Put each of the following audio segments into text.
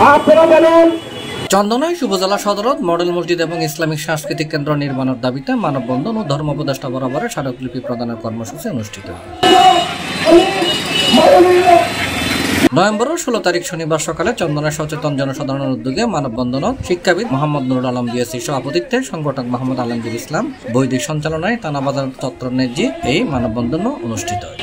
আপনারা জানেন চন্দনাইশ উপজেলা সদরত মডেল মসজিদ এবং ইসলামিক সাংস্কৃতিক কেন্দ্র নির্মাণের দাবিতে মানববন্ধন ও ধর্ম উপদেষ্টা বরাবরে স্মারকলিপি প্রদানের কর্মসূচি অনুষ্ঠিত হয়। নভেম্বরের 16 তারিখ শনিবার সকালে চন্দনাইশ সচেতন জনসাধারণের উদ্যোগে মানববন্ধনত শিক্ষাবিদ মোহাম্মদ নুরুল আলম বিএসসি সভাপতিত্বে সংগঠক মোহাম্মদ আলমগীর ইসলাম বৈদিক সঞ্চালনায় থানাবাজার চত্বর নেজি এই মানববন্ধন অনুষ্ঠিত হয়।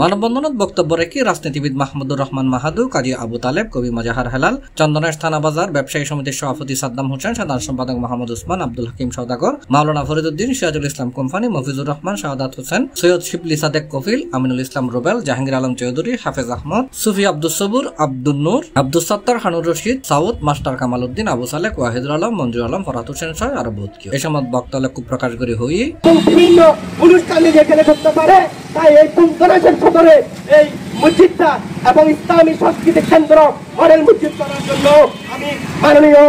মানববন্ধনত বক্তব্য রেখে রাজনীতিবিদ মাহমুদুর রহমান মাহাদু, কাজী আবু তালেব, কবি মাজাহার হেলাল, চন্দনাইশ থানাবাজার ব্যবসায়ী সমিতির সভাপতি সাদ্দাম হোসেন, সাধারণ সম্পাদক মোহাম্মদ উসমান, আব্দুল হাকিম সওদাগর, মাওলানা ফরিদউদ্দিন, সিরাজুল ইসলাম কোম্পানি, মফিজুর রহমান, শাহাদাত হোসেন, সৈয়দ শিবলি সাদেক কফিল, আমিনুল ইসলাম রুবেল, জাহাঙ্গীর আলম চৌধুরী, হাফেজ আহমদ, সুফি আব্দুস সবুর, আব্দুল নূর, আব্দুল সত্তার, হানুর রশিদ, সাউদ, মাস্টার কামাল উদ্দিন, আবু সালেক, ওয়াহিদুল আলম, মঞ্জুর আলম, ফরহাদ হোসেন সহ আরো বহুত কেউ এই সময় বক্তব্য প্রকাশ করে হয়ে বিভিন্ন অনুষ্ঠানে যেখানে করতে পারে তাই এই চন্দনাইশের সদরে এই মসজিদটা এবং ইসলামী সাংস্কৃতিক কেন্দ্র মডেল মসজিদ করার জন্য আমি মাননীয়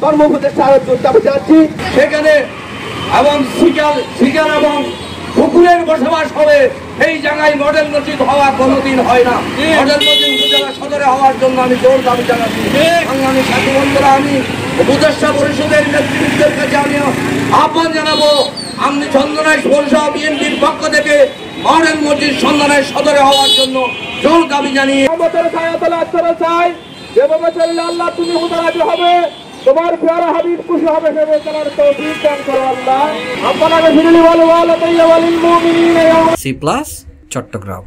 ধর্ম উপদেষ্টার দাবি জানাচ্ছি। সেখানে এবং শিকার এবং পুকুরের বসবাস হবে এই জায়গায় মডেল মসজিদ হওয়া কোনোদিন হয় না। মডেল মসজিদ উপজেলা সদরে হওয়ার জন্য আমি জোর দাবি জানাচ্ছি। সংগ্রামী সাথী বন্ধুরা, আমি উপদেষ্টা পরিষদের নেতৃত্বের কাছে আমি আহ্বান জানাবো, আমি চন্দনাইশ পৌরসভা বিএনপির পক্ষ থেকে মডেল মসজিদ চন্দনাইশ সদরে হওয়ার জন্য জোর দাবি জানিয়ে চাই যেভাবে চললে আল্লাহ তুমি হুদারাজি হবে, তোমার প্যারা হাবিব খুশি হবে, সেভাবে চলার তৌফিক দান করো আল্লাহ। আপনাকে ফিরলি বলো আল্লাহ তাইয়্যিবাল মুমিনিন। C+ চট্টগ্রাম।